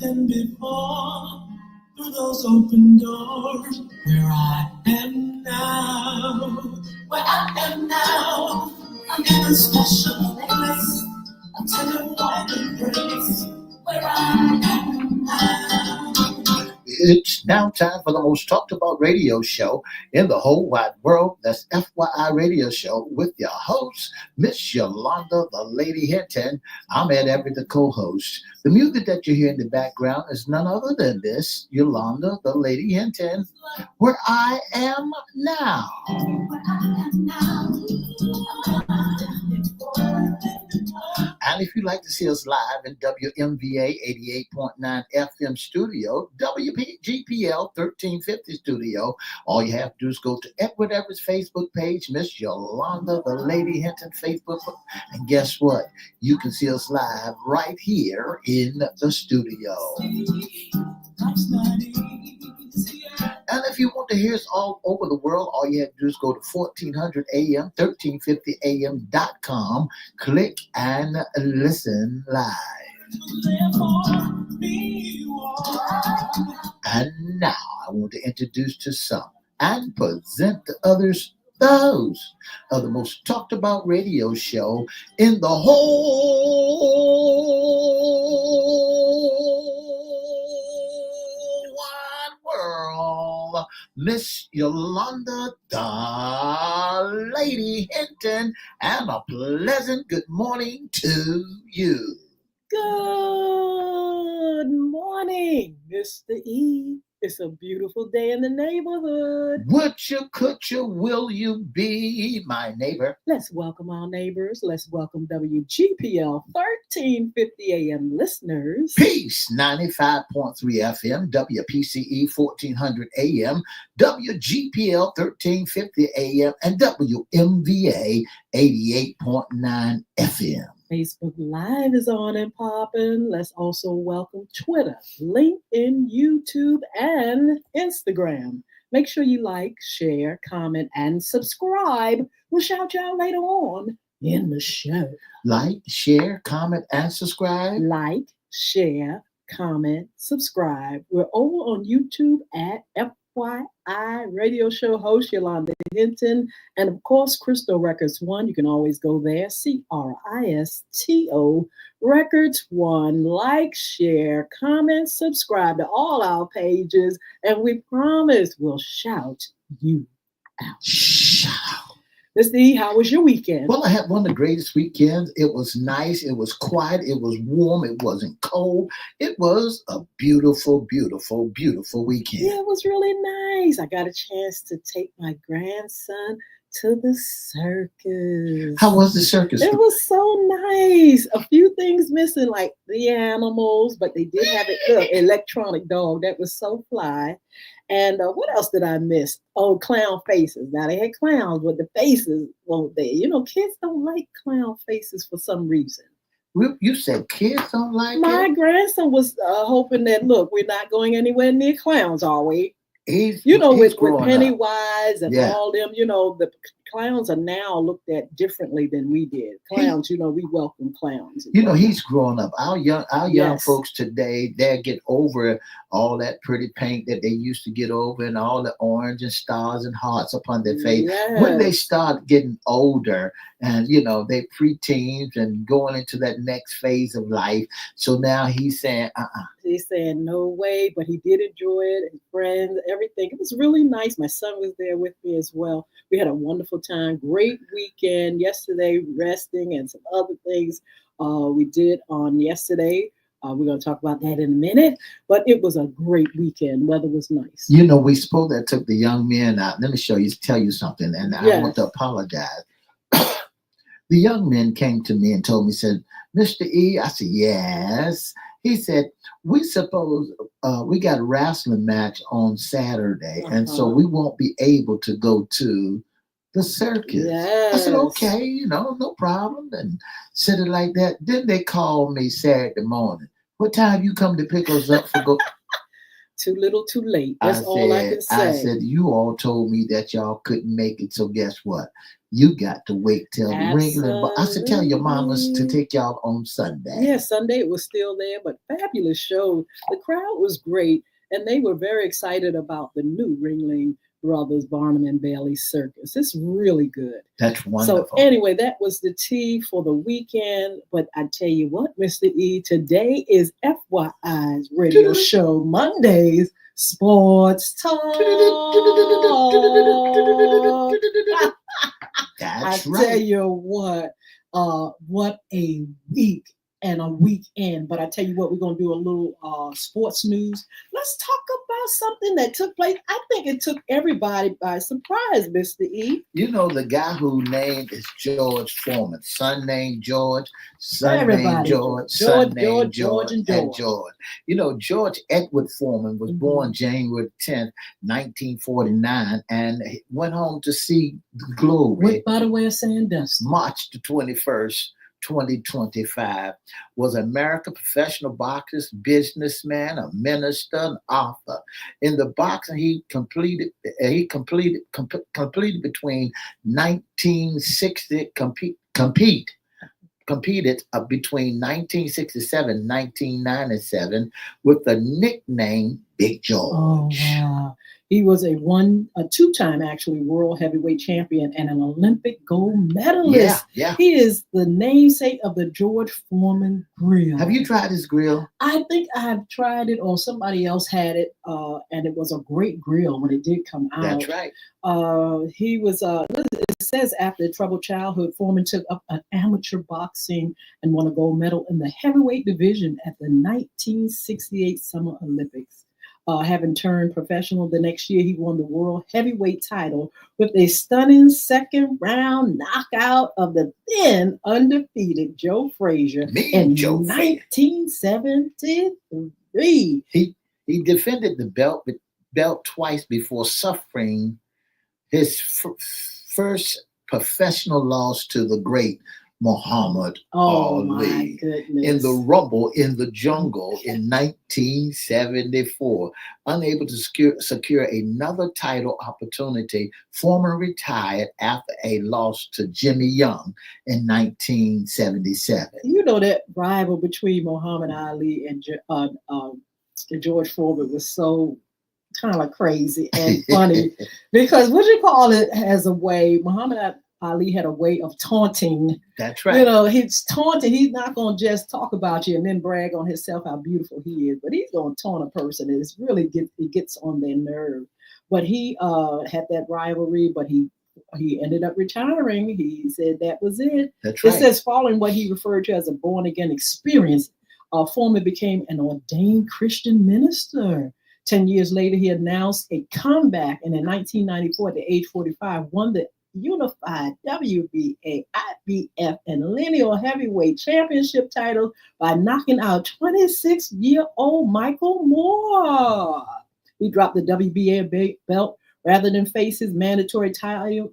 than before. Through those open doors, where I am now, where I am now, I'm in a special place, a tender warm embrace, where I am now. It's now time for the most talked about radio show in the whole wide world. That's FYI Radio Show with your host, Miss Yolanda, the Lady Hinton. I'm Ed Everett, the co-host. The music that you hear in the background is none other than this, Yolanda, the Lady Hinton, where I am now. And if you'd like to see us live in WMVA 88.9 FM studio, WGPL 1350 studio, all you have to do is go to Everette's Facebook page, Miss Yolanda, the Lady Hinton Facebook. And guess what? You can see us live right here in the studio. And if you want to hear us all over the world, all you have to do is go to 1400 AM, 1350am.com, click and listen live. And now I want to introduce to some and present to others those of the most talked about radio show in the whole wide world, Miss Yolanda, the Lady Hinton, and a pleasant good morning to you. Good morning, Mr. E. It's a beautiful day in the neighborhood. Would you, could you, will you be my neighbor? Let's welcome our neighbors. Let's welcome WGPL 1350 AM listeners. Peace, 95.3 FM, WPCE 1400 AM, WGPL 1350 AM, and WMVA 88.9 FM. Facebook Live is on and popping. Let's also welcome Twitter, LinkedIn, YouTube, and Instagram. Make sure you like, share, comment, and subscribe. We'll shout you out later on in the show. Like, share, comment, and subscribe. Like, share, comment, subscribe. We're over on YouTube at FYI Radio Show host Yolanda Hinton, and of course Crystal Records 1. You can always go there, CRISTO Records 1. Like, share, comment, subscribe to all our pages, and we promise we'll shout you out. Shout out. Mr. E, how was your weekend? Well, I had one of the greatest weekends. It was nice. It was quiet. It was warm. It wasn't cold. It was a beautiful, beautiful, beautiful weekend. Yeah, it was really nice. I got a chance to take my grandson to the circus. How was the circus? It was so nice. A few things missing, like the animals, but they did have an electronic dog that was so fly. And what else did I miss? Oh, clown faces. Now they had clowns, but the faces weren't there. You know, kids don't like clown faces for some reason. You said kids don't like My it? grandson was hoping that, look, we're not going anywhere near clowns, are we? He's with growing Pennywise up. and all them, the clowns are now looked at differently than we did. Clowns, we welcome clowns. He's growing up. Our young Yes. folks today, they get over all that pretty paint that they used to get over and all the orange and stars and hearts upon their face. Yes. When they start getting older and, they preteens and going into that next phase of life. So now he's saying, He's saying no way, but he did enjoy it. His friends, everything. It was really nice. My son was there with me as well. We had a wonderful time. Great weekend. Yesterday, resting and some other things we did on yesterday. We're going to talk about that in a minute. But it was a great weekend. Weather was nice. We spoke that took the young men out. Let me tell you something, and I want to apologize. The young men came to me and told me, said, Mr. E, I said, yes. He said, we suppose we got a wrestling match on Saturday, and so we won't be able to go to the circus. Yes. I said, okay, no problem. And said it like that. Then they called me Saturday morning. What time you come to pick us up for go? Too little, too late. That's all I can I say. said, you all told me that y'all couldn't make it. So guess what? You got to wait till the ringling. But I said, tell your mamas to Absolutely. take y'all on Sunday. Yeah, Sunday it was still there, but fabulous show. The crowd was great, and they were very excited about the new Ringling Brothers Barnum and Bailey Circus. It's really good. That's So wonderful. anyway, that was the tea for the weekend. But I tell you what, Mr. E, today is FYI's radio show Mondays Sports Talk. I That's tell right. you what a week and a weekend. But I tell you what, we're gonna do a little sports news. Let's talk about something that took place. I think it took everybody by surprise, Mr. E. You know, the guy who named is George Foreman. Son named George, son named Everybody. George, son named George, George, and George. You know, George Edward Foreman was born January 10th, 1949, and he went home to see glory Went by the way of saying dust. March the 21st, 2025. Was an American professional boxer, businessman, a minister, an author. In the boxing, he completed between 1960 competed between 1967 and 1997 with the nickname Big George. Oh wow. He was a two-time actually world heavyweight champion and an Olympic gold medalist. Yeah. He is the namesake of the George Foreman grill. Have you tried his grill? I think I've tried it, or somebody else had it, and it was a great grill when it did come out. That's right. He was. It says after a troubled childhood, Foreman took up an amateur boxing and won a gold medal in the heavyweight division at the 1968 Summer Olympics. Having turned professional the next year, he won the world heavyweight title with a stunning second round knockout of the then undefeated Joe Frazier in 1973. He defended the belt twice before suffering his first professional loss to the great Muhammad Ali in the Rumble in the Jungle in 1974. Unable to secure another title opportunity, Foreman retired after a loss to Jimmy Young in 1977. You know that rival between Muhammad Ali and George Foreman was so kind of crazy and funny because has a way. Muhammad Ali had a way of taunting. That's right. You know, he's taunting. He's not going to just talk about you and then brag on himself how beautiful he is, but he's going to taunt a person. And it's really it gets on their nerve. But he had that rivalry, but he ended up retiring. He said that was it. That's right. It says following what he referred to as a born-again experience, Foreman became an ordained Christian minister. 10 years later, he announced a comeback, and in 1994, at the age 45, won the unified WBA, IBF, and lineal heavyweight championship title by knocking out 26-year-old Michael Moore. He dropped the WBA belt rather than face his mandatory title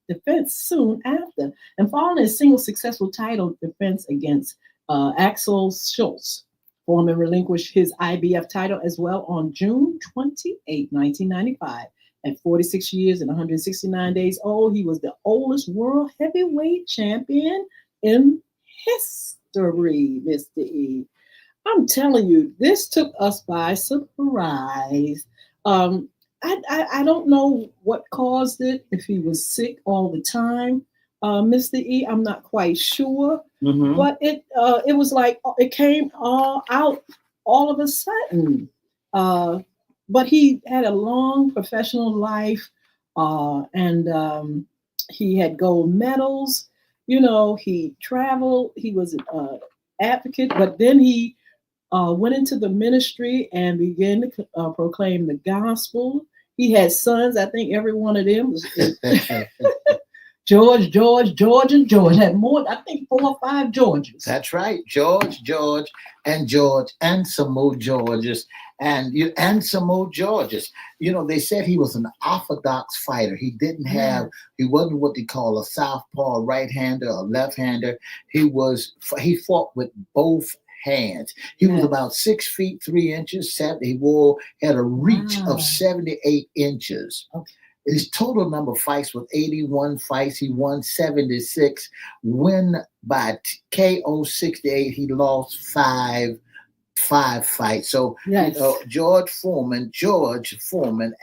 defense soon after. And following a single successful title defense against Axel Schultz, Foreman relinquished his IBF title as well on June 28, 1995. At 46 years and 169 days old, he was the oldest world heavyweight champion in history, Mr. E. I'm telling you, this took us by surprise. I don't know what caused it, if he was sick all the time, Mr. E. I'm not quite sure, but it was like it came all out all of a sudden. But he had a long professional life, and he had gold medals. You know, he traveled. He was an advocate, but then he went into the ministry and began to proclaim the gospel. He had sons. I think every one of them was George, and George. Had more, I think 4 or 5 Georges. That's right. George, and some more Georges, and some more Georges. You know, they said he was an orthodox fighter. He didn't have, he wasn't what they call a southpaw right-hander or left-hander. He fought with both hands. He was about 6 feet 3 inches. He had a reach Wow. of 78 inches. Okay. His total number of fights was 81 fights. He won 76. Win by KO 68. He lost five fights. So Yes. George Foreman,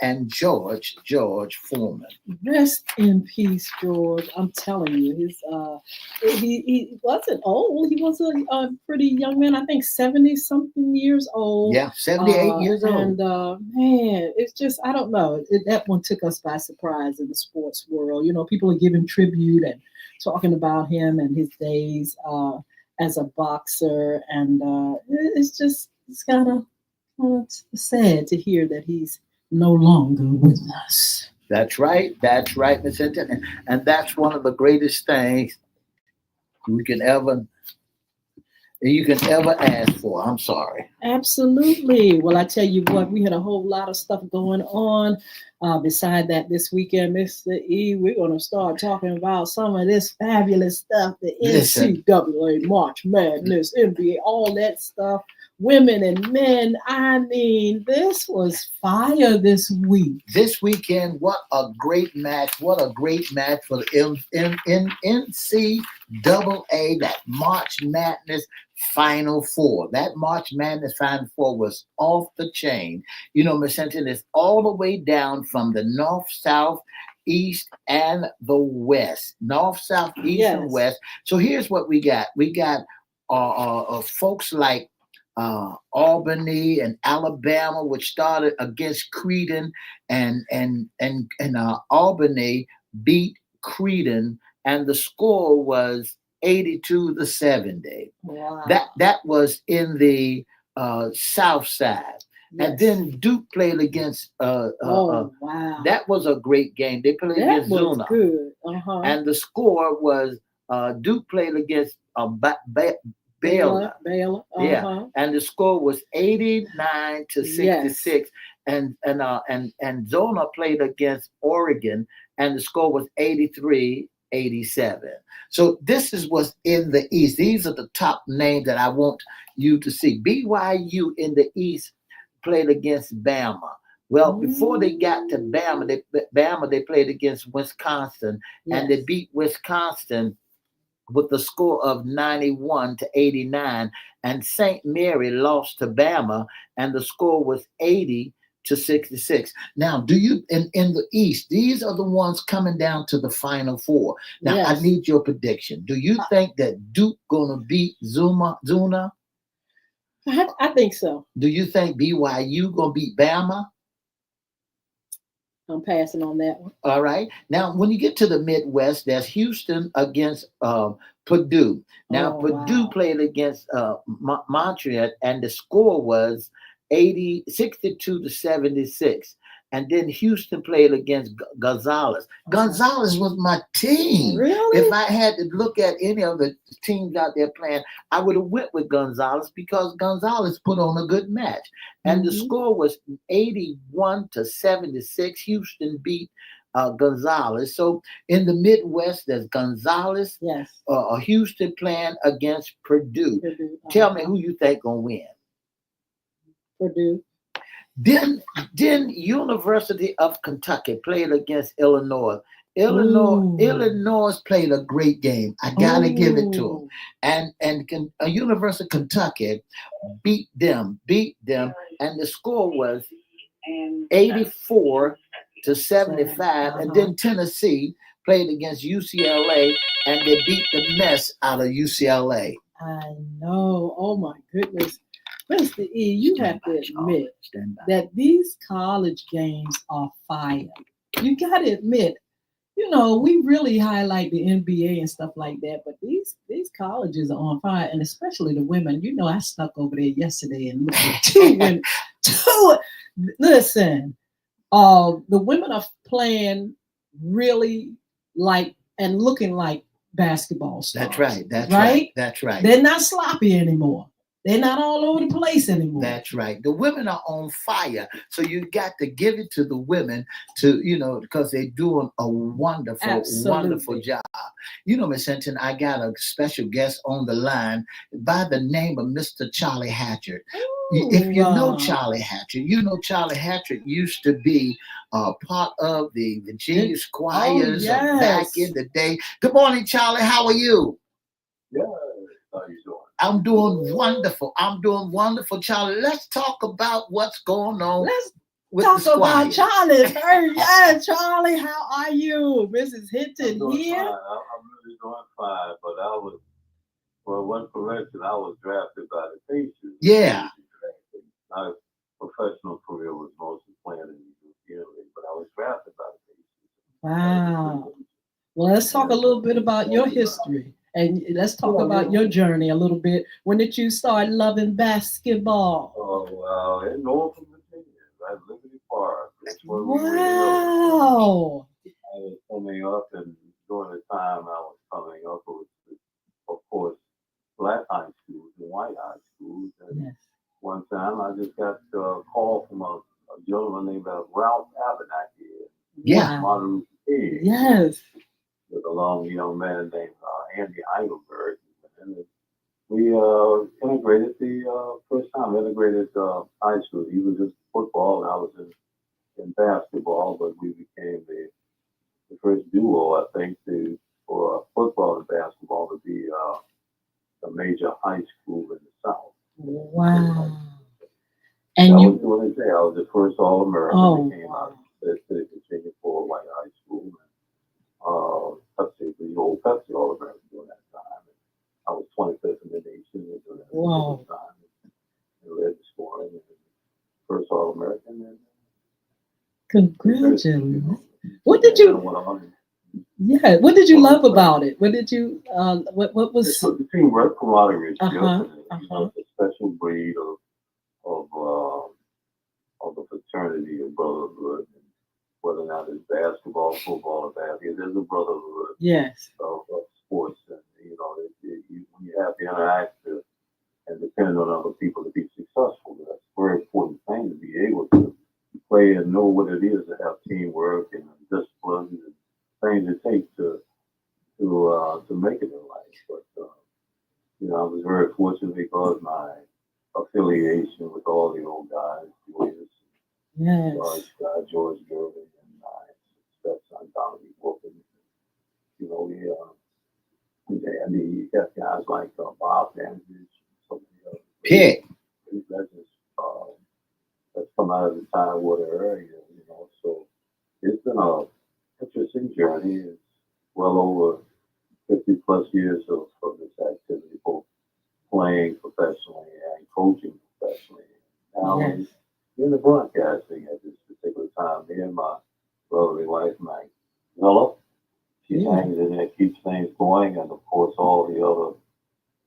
and George Foreman. Rest in peace, George. I'm telling you, he wasn't old. He was a pretty young man. I think 70 something years old. Yeah, 78 years old. And man, it's just, I don't know. That one took us by surprise in the sports world. You know, people are giving tribute and talking about him and his days as a boxer, and it's kind of sad to hear that he's no longer with us. That's right, Miss Hinton, and that's one of the greatest things you can ever ask for. I'm sorry. Absolutely. Well, I tell you what, we had a whole lot of stuff going on. Beside that, this weekend, Mr. E, we're going to start talking about some of this fabulous stuff, the NCAA, March Madness, NBA, all that stuff, women and men. I mean, this was fire this week. This weekend, what a great match. What a great match for the NCAA, that March Madness Final Four. That March Madness Final Four was off the chain. You know, Miss Hinton, is all the way down from the north, south, east, and the west. North, south, east, and west. So here's what we got. We got folks like Albany and Alabama, which started against Creighton, and Albany beat Creighton, and the score was 82-70. Wow. That was in the South Side. Yes. And then Duke played against wow. That was a great game. They played against Zuna. Good. And the score was Duke played against Baylor. Yeah. And the score was 89-66. Yes. And Zona played against Oregon, and the score was 83-87. So this is what's in the East. These are the top names that I want you to see. BYU in the East played against Bama. Well, before they got to Bama, they played against Wisconsin, and they beat Wisconsin with the score of 91-89. And St. Mary lost to Bama, and the score was 80-66. Now, do you in the East? These are the ones coming down to the Final Four. Now, yes. I need your prediction. Do you think that Duke gonna beat Zuna? I think so. Do you think BYU gonna beat Bama? I'm passing on that one. All right. Now, when you get to the Midwest, there's Houston against Purdue. Now, Purdue played against Montreal, and the score was 62-76. And then Houston played against Gonzales. Gonzales was my team. Really? If I had to look at any of the teams out there playing, I would have went with Gonzales because Gonzales put on a good match. And the score was 81-76. Houston beat Gonzales. So in the Midwest, there's Gonzales, Houston playing against Purdue. Tell me who you think gonna win. Purdue. Then University of Kentucky played against Illinois. Illinois played a great game. I gotta give it to them. And University of Kentucky beat them, and the score was 84-75. And then Tennessee played against UCLA, and they beat the mess out of UCLA. I know. Oh my goodness. Mr. E, you have to admit that these college games are fire. You got to admit, you know, we really highlight the NBA and stuff like that, but these colleges are on fire, and especially the women. You know, I stuck over there yesterday and looked at two women. Listen, the women are playing really like and looking like basketball stars. That's right. That's right. They're not sloppy anymore. They're not all over the place anymore. That's right. The women are on fire. So you got to give it to the women to, because they're doing a wonderful, wonderful Absolutely. job. Miss Hinton, I got a special guest on the line by the name of Mr. Charlie Hatchard. If you know Charlie Hatchard, Charlie Hatchard used to be part of the Virginia Squires back in the day. Good morning, Charlie. How are you? Yeah. How you doing? I'm doing wonderful. I'm doing wonderful, Charlie. Let's talk about what's going on. Let's talk about Charlie first. Yeah, Charlie, how are you? Mrs. Hinton here. Fine. I'm really doing fine, but one correction, I was drafted by the Pacers. Yeah. My professional career was mostly playing in the European League, but I was drafted by the Pacers. Wow. Well, let's talk a little bit about your history. And let's talk about your journey a little bit. When did you start loving basketball? Oh, in Northern Virginia, at Liberty Park. That's where we were. Wow. I was coming up, and during the time I was coming up, it was, of course, black high schools and white high schools. And yes. One time I just got a call from a gentleman named Ralph Abernathy. Yeah. Martin Luther King. Yes. With a long young man named Andy Heidelberg. And we integrated the first time, high school. He was in football and I was in basketball, but we became the first duo, I think, for football and basketball to be a major high school in the South. Wow. And I was the first All-American that came out of the city of Virginia for white high school. Pepsi, the old Pepsi All-American during that time. I was 25th in the nation during that time. And led the scoring and first All-American. And congratulations. What did you? Yeah. What did you love about it? What did you? What was? The teamwork, camaraderie, the special breed of the fraternity of brotherhood. Whether or not it's basketball, football, or basketball, there's a brotherhood. Yes. Of sports, and when you have to interact and depend on other people to be successful, that's a very important thing to be able to play and know what it is to have teamwork and discipline and things it takes to make it in life. But I was very fortunate because my affiliation with all the old guys, George Gervin, and my stepson Dominic Wilkins. We got guys like Bob Andrews, so many others. That's come out of the Tidewater area, So it's been an interesting journey. It's well over 50 plus years of this activity, both playing professionally and coaching professionally. Now in the broadcasting at this particular time, me and my lovely wife, Mike Miller, she hangs in there, keeps things going, and of course all the other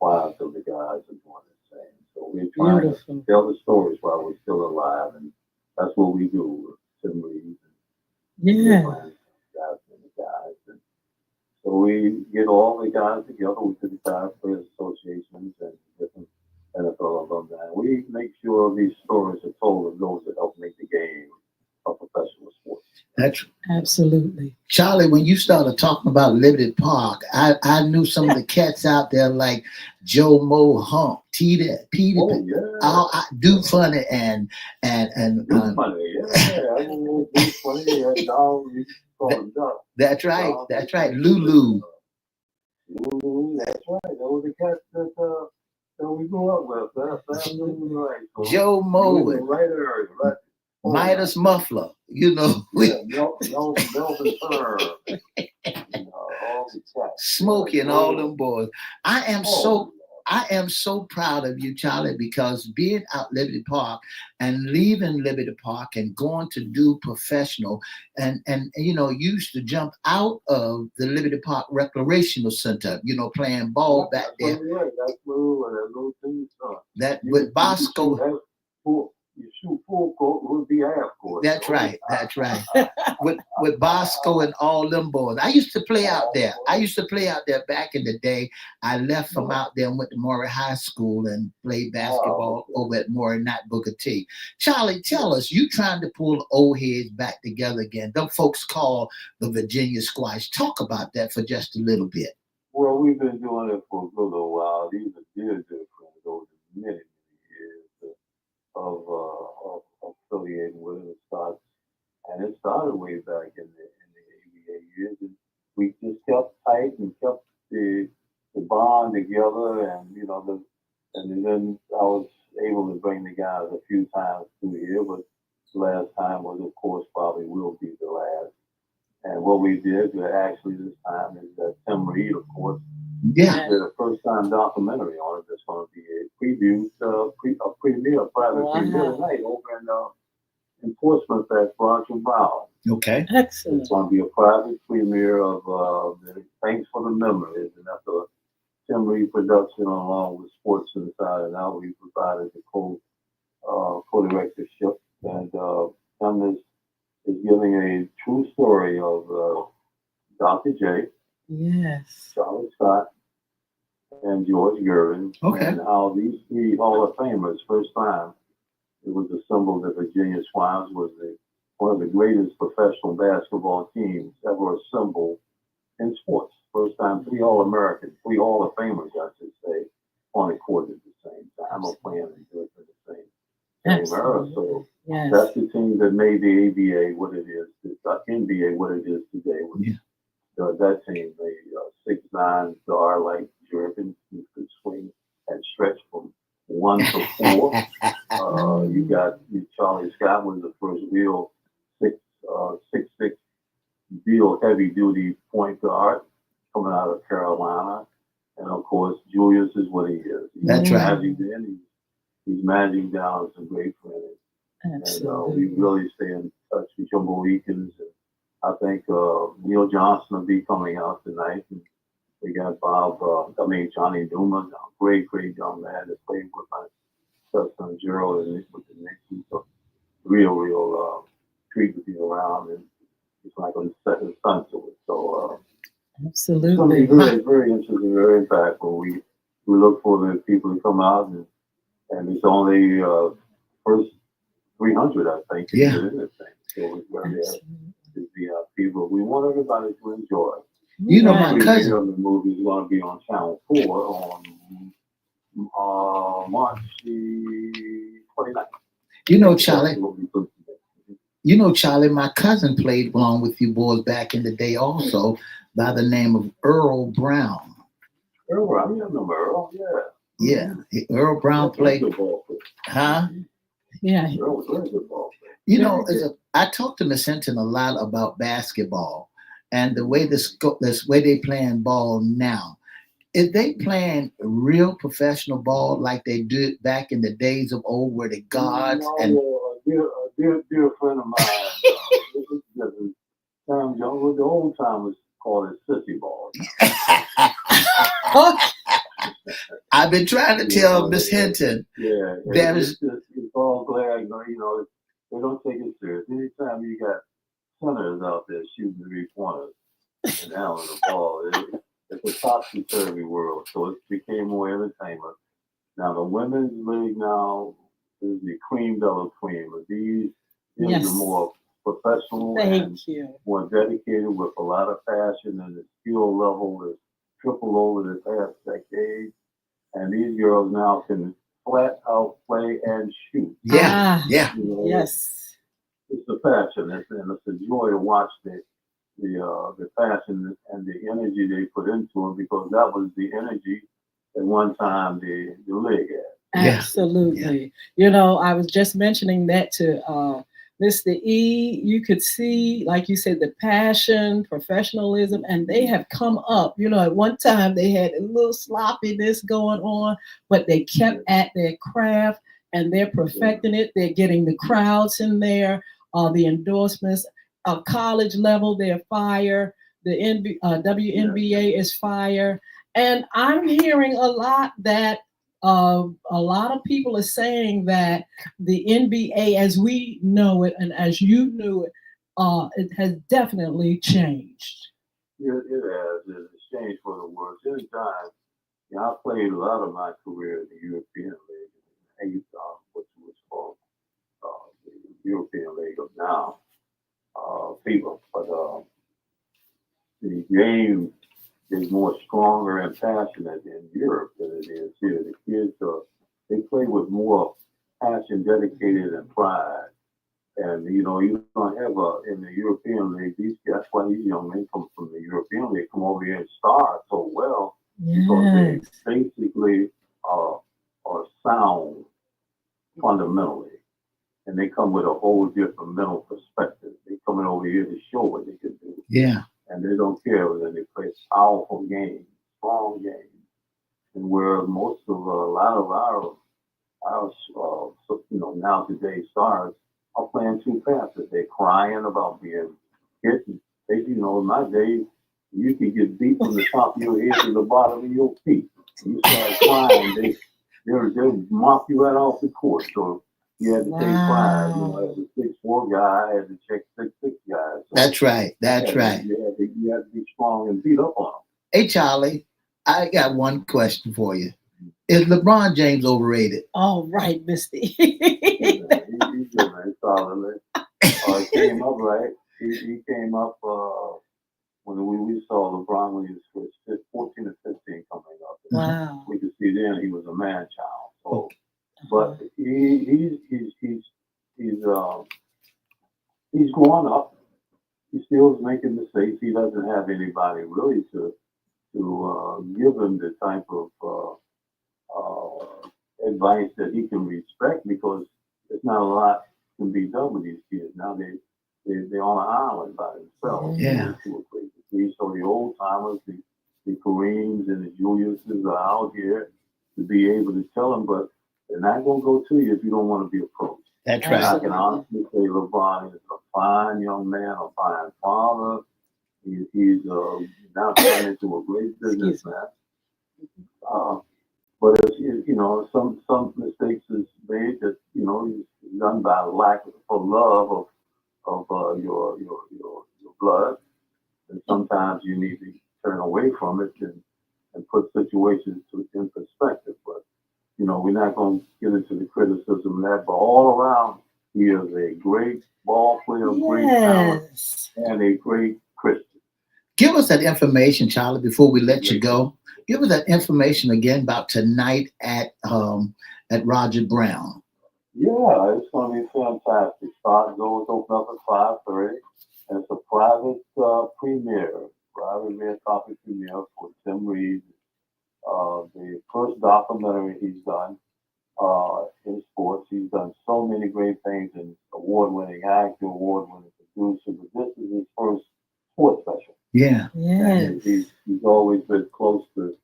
wives of the guys are doing the same. So we're trying to tell the stories while we're still alive, and that's what we do with Tim Reed and the guys. And so we get all the guys together with the guys players associations and different NFL alumni. We make sure these stories are told of those that help make the game a professional sport. That's absolutely. Charlie, when you started talking about Liberty Park, I knew some of the cats out there like Joe Mo Hump, Peter, Do Funny and Do Funny, I know Do Funny and Dog. That's right. That's right. Lulu. That's right. Those are the cats that we grew up with. That's right. So Joe Mo. Right area, right. Midas Muffler, Melvin Turner, all the cats. Smokey and all them boys. I am so proud of you, Charlie, because being out Liberty Park and leaving Liberty Park and going to do professional and used to jump out of the Liberty Park Recreational Center, playing ball back there. That's little thing. That with Bosco. you shoot full court, would be half court. That's right. That's right. With Bosco and all them boys. I used to play out there. I used to play out there back in the day. I left from out there and went to Maury High School and played basketball over at Maury, not Booker T. Charlie, tell us, you trying to pull old heads back together again. Them folks call the Virginia Squash. Talk about that for just a little bit. Well, we've been doing it for a good little while. These are dear friends over many years of affiliating with it. And it started way back in the ABA years. And we just kept tight and kept the bond together. And, and then I was able to bring the guys a few times through here. But the last time was, of course, probably will be the last. And what we did actually this time is that Tim Reed, of course, did a first-time documentary on it. That's going to be a preview, a private premiere tonight over in Portsmouth at Bronson Brown. Okay. Excellent. It's going to be a private premiere of Thanks for the Memories, and that's a Tim Reed production along with Sports Inside and Out. We provided the co-directorship, and Tim is giving a true story of Dr. J, Charlie Scott, and George Gervin, and how these three Hall of Famers, first time it was assembled that Virginia Swans was one of the greatest professional basketball teams ever assembled in sports. First time three Hall of Famers, I should say, on the court at the same time, or playing in the same era. So that's the team that made the ABA what it is, the NBA what it is today. That team, the 6'9" guard like Gervin, who could swing and stretch from 1 to 4. You got Charlie Scott was the first real 6'6" real heavy duty point guard coming out of Carolina, and of course Julius is what he is. That's right. He's managing down some great friends. And we really stay in touch with Jumbo Eakins. And I think Neil Johnson will be coming out tonight. And we got Johnny Newman, a great young man that played with my son Gerald and with the Knicks. So real treat to be around, and it's like on the second son to it. So absolutely, it's going to be very, very interesting, very impactful. We look for the people to come out, and it's only first 300, I think. Yeah. In this thing. So it's very to be people. We want everybody to enjoy. My cousin. The movie is going to be on Channel 4 on March the 29th. Charlie, my cousin played along with you boys back in the day also by the name of Earl Brown. Earl Brown, I remember Earl, yeah. Earl Brown played. Huh? Yeah. Earl was very good ball player. I talked to Miss Hinton a lot about basketball and the way this way they playing ball now. Is they playing real professional ball like they did back in the days of old, where the guards and dear friend of mine, Sam Jones, the old timers call it sissy ball. I've been trying to tell Miss Hinton. Yeah, it's all glad. They don't take it serious. Anytime you got centers out there shooting 3-pointers and handling the ball, it's a topsy-turvy world. So it became more entertainment. Now the women's league now is the cream de la cream. These are more professional and more dedicated with a lot of passion, and the skill level is triple over the past decade. And these girls now can flat out play and shoot. Yeah. Yes. It's a passion, and it's a joy to watch the passion and the energy they put into it, because that was the energy at one time the league had. Absolutely. I was just mentioning that to Mr. E. You could see, like you said, the passion, professionalism, and they have come up. At one time they had a little sloppiness going on, but they kept at their craft and they're perfecting it. They're getting the crowds in there, the endorsements. College level, they're fire. The WNBA is fire. And I'm hearing a lot that a lot of people are saying that the NBA, as we know it and as you knew it has definitely changed. Yeah, it has. It's changed for the worse. Anytime, I played a lot of my career in the European League, which was called the European League of now, FIBA. But the game is more stronger and passionate in Europe than it is here. The kids they play with more passion, dedicated, and pride. And you don't have in the European League. That's why these young men come from the European League, come over here and star so well because they basically are sound fundamentally, and they come with a whole different mental perspective. They coming over here to show what they can do. Yeah. And they don't care whether they play powerful games, strong games, and where most of a lot of our now today's stars are playing too fast. That they're crying about being hit. In my day, you could get beat from the top of your head to the bottom of your feet. You start crying, they'll mop you right off the court. So you had to take pride. As a 6'4" guy, I had to check 6'6" guys. So that's right. That's right. You had to be strong and beat up on them. Hey, Charlie, I got one question for you. Is LeBron James overrated? All right, Misty. He's good, man. Solid. He came up right. He came up when we saw LeBron when he was 14 or 15 coming up. Wow. We could see then he was a man child. So, but he's growing up. He still is making mistakes. He doesn't have anybody really to give him the type of advice that he can respect because there's not a lot can be done with these kids. Now they're on an island by themselves. Yeah. So the old timers, the Kareems and the Juliuses are out here to be able to tell them, but they're not going to go to you if you don't want to be approached. That's right. I can honestly say LeBron is a fine young man, a fine father. He's now turned into a great businessman. But some mistakes is made that is done by lack of love of your blood, and sometimes you need to turn away from it and put situations in perspective. But we're not going to get into the criticism of that. But all around, he is a great ball player, great talent, and a great Christian. Give us that information, Charlie, before we let you go. Give us that information again about tonight at Roger Brown. Yeah, it's going to be fantastic. Start doors open up at 5:30, and it's a private private topic premiere for Tim Reed. The first documentary he's done in sports. He's done so many great things, and award-winning actor, award-winning producer. But this is his first sports special. Yeah. Yeah. He's always been close to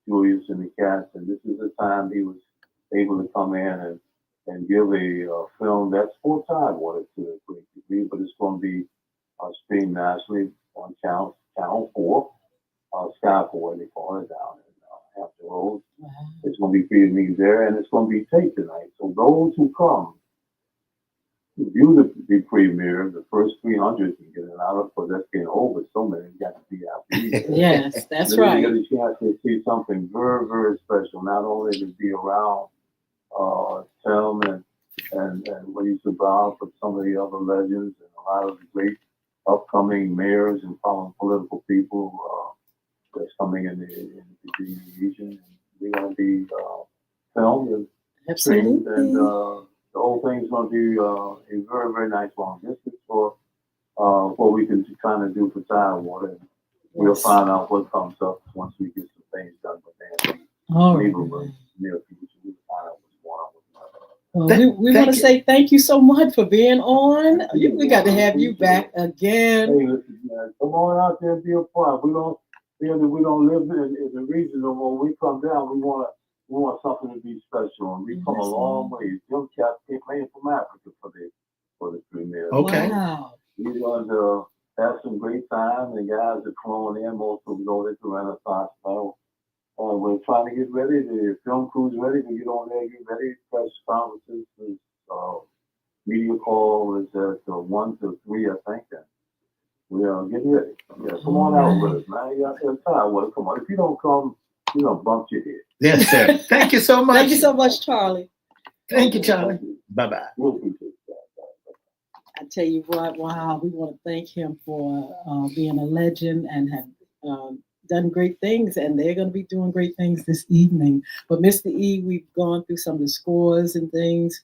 Julius and the cats, and this is the time he was able to come in and give a film that's full time wanted to a great degree, but it's going to be streamed nationally on Channel 4, Sky 4, they call it down in Hampton Roads. Wow. It's going to be premiering there, and it's going to be taped tonight. So those who come to view the premiere, the first 300 can get it out of, because that's getting over. So many got to be out there. Yes, that's right. You get a chance to see something very, very special. Not only to be around Tim and what he's about, but some of the other legends and a lot of the great upcoming mayors and political people that's coming in the region. They're going to be filmed and streamed, and the whole thing's going to be a very, very nice long distance for what we can kind of do for Tidewater. And we'll find out what comes up once we get some things done with Andy. All right. Near future. We'll find out what's going on with well, we want to say thank you so much for being on. We got to have you back again. Hey, listen, man, come on out there and be a part. We don't live in the region, but when we come down, we want something to be special, and we come a long way. Jim Cap came from Africa for the premiere. Okay. Wow. We're going to have some great time. The guys are flowing in. Most of them go to Renaissance we're trying to get ready. The film crew's ready to get on there, get ready. Press conferences, media call is at 1 to 3, I think. And we are getting ready. Yeah, come on out with us, man. You got that time with us. Come on. If you don't come, you're going to bump your head. Yes, sir. Thank you so much. Thank you so much, Charlie. Thank you, Charlie. Bye-bye. We'll appreciate that. I tell you what, wow, we want to thank him for being a legend and have done great things, and they're going to be doing great things this evening. But Mr. E, we've gone through some of the scores and things.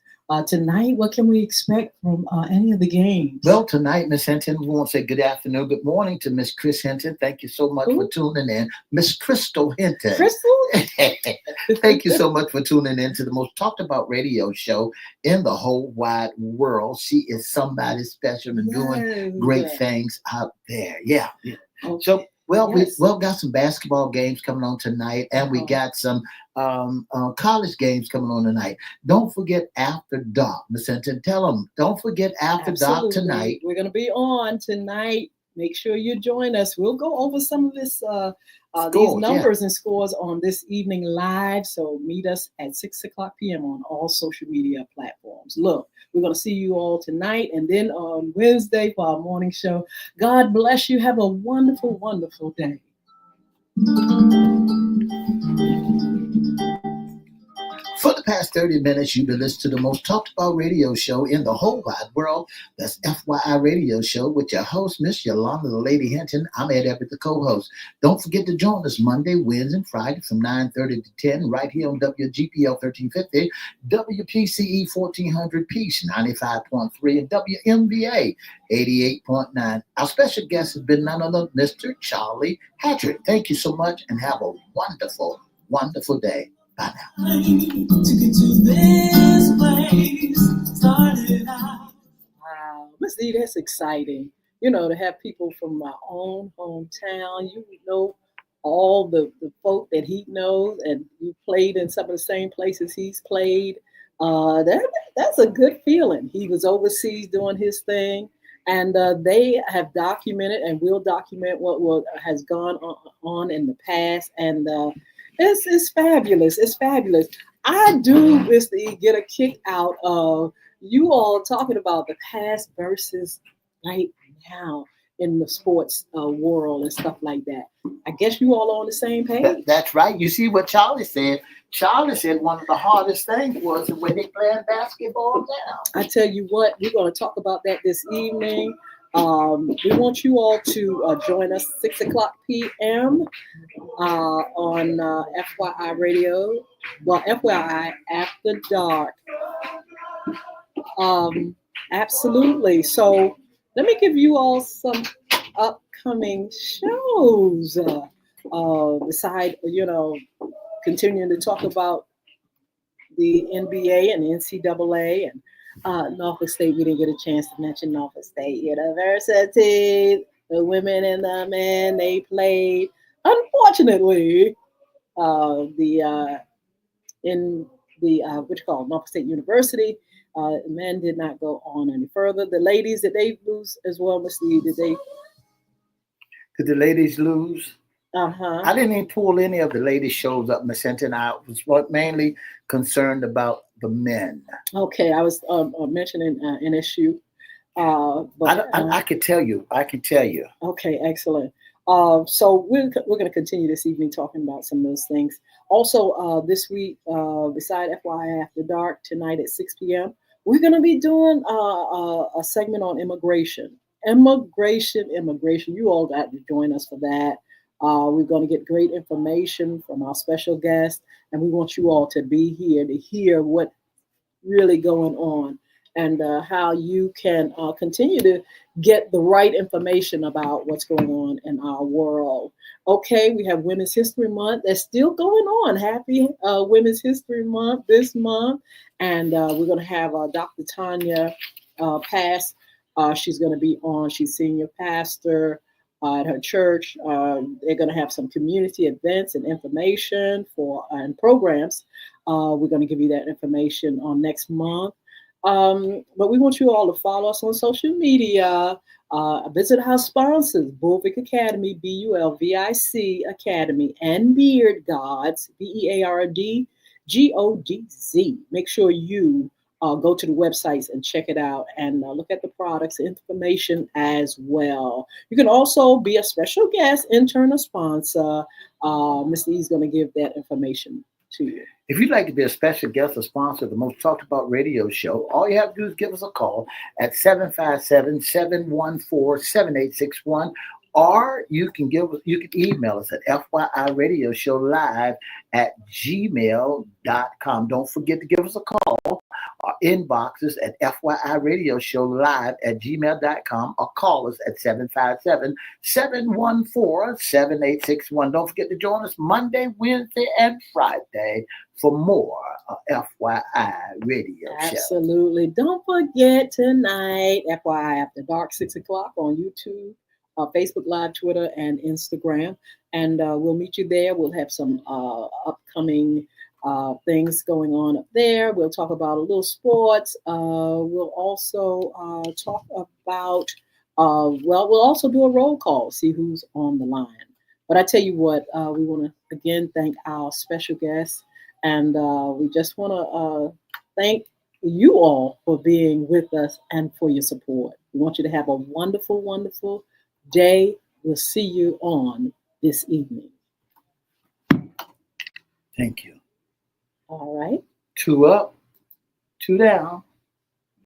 Tonight, what can we expect from any of the games? Well, tonight, Miss Hinton, we want to say good afternoon, good morning to Miss Chris Hinton. Thank you so much for tuning in. Miss Crystal Hinton. Crystal? Thank you so much for tuning in to the most talked about radio show in the whole wide world. She is somebody special and doing great things out there. Yeah. Okay. So, well, we got some basketball games coming on tonight, and we got some college games coming on tonight. Don't forget After Dark, Miss Hinton. Tell them, don't forget After Dark tonight. We're going to be on tonight. Make sure you join us. We'll go over some of this these numbers and scores on this evening live. So meet us at 6 o'clock p.m. on all social media platforms. Look, we're going to see you all tonight and then on Wednesday for our morning show. God bless you. Have a wonderful, wonderful day. For the past 30 minutes, you've been listening to the most talked about radio show in the whole wide world. That's FYI Radio Show with your host, Miss Yolanda, the Lady Hinton. I'm Ed Everette, the co-host. Don't forget to join us Monday, Wednesday, and Friday from 9:30 to 10 right here on WGPL 1350, WPCE 1400 Peace 95.3, and WMVA 88.9. Our special guest has been none other than Mr. Charlie Hattrick. Thank you so much and have a wonderful, wonderful day. Bye now. To get to this place started out. Wow, Miss E, that's exciting. You know, to have people from my own hometown. You know all the folk that he knows, and you played in some of the same places he's played. That's a good feeling. He was overseas doing his thing, and they have documented and will document what has gone on in the past, and it's fabulous. It's fabulous. I do, Mr. E, get a kick out of you all talking about the past versus right now in the sports world and stuff like that. I guess you all are on the same page. That's right. You see what Charlie said. Charlie said one of the hardest things was when they playing basketball now. I tell you what, we're going to talk about that this evening. We want you all to join us 6 o'clock p.m. On FYI Radio. Well, FYI After Dark. Absolutely. So let me give you all some upcoming shows. Beside, continuing to talk about the NBA and the NCAA and Norfolk State. We didn't get a chance to mention Norfolk State University. The women and the men, they played. Unfortunately, Norfolk State University, men did not go on any further. The ladies, did they lose as well, Mr. Lee? Did the ladies lose? Uh-huh. I didn't even pull any of the ladies' shows up, Miss Hinton. I was mainly concerned about the men. Okay, I was mentioning an issue. But I could tell you. Okay, excellent. So we're going to continue this evening talking about some of those things. Also, this week, beside FYI After Dark, tonight at 6 p.m., we're going to be doing a segment on immigration. Immigration. You all got to join us for that. We're going to get great information from our special guest, and we want you all to be here to hear what's really going on and how you can continue to get the right information about what's going on in our world. Okay, we have Women's History Month. That's still going on. Happy Women's History Month this month. And we're going to have Dr. Tanya Pass. She's going to be on. She's senior pastor at her church. They're going to have some community events and information and programs. We're going to give you that information on next month. But we want you all to follow us on social media. Visit our sponsors, Bulvic Academy, Bulvic Academy, and Beard Gods, BeardGodz. Make sure you go to the websites and check it out and look at the products, information as well. You can also be a special guest, intern, or sponsor. Mr. E is going to give that information to you. If you'd like to be a special guest or sponsor of the Most Talked About Radio Show, all you have to do is give us a call at 757-714-7861, or you can email us at FYIRadiosHowLive@gmail.com. Don't forget to give us a call. Our inboxes at FYIRadiosHowLive@gmail.com, or call us at 757-714-7861. Don't forget to join us Monday, Wednesday, and Friday for more FYI Radio Show. Absolutely. Don't forget tonight, FYI After Dark, 6 o'clock on YouTube, Facebook Live, Twitter, and Instagram. And we'll meet you there. We'll have some upcoming things going on up there. We'll talk about a little sports. We'll also talk about, we'll also do a roll call, see who's on the line. But I tell you what, we want to again thank our special guests. And we just want to thank you all for being with us and for your support. We want you to have a wonderful, wonderful day. We'll see you on this evening. Thank you. All right. 2 up, 2 down.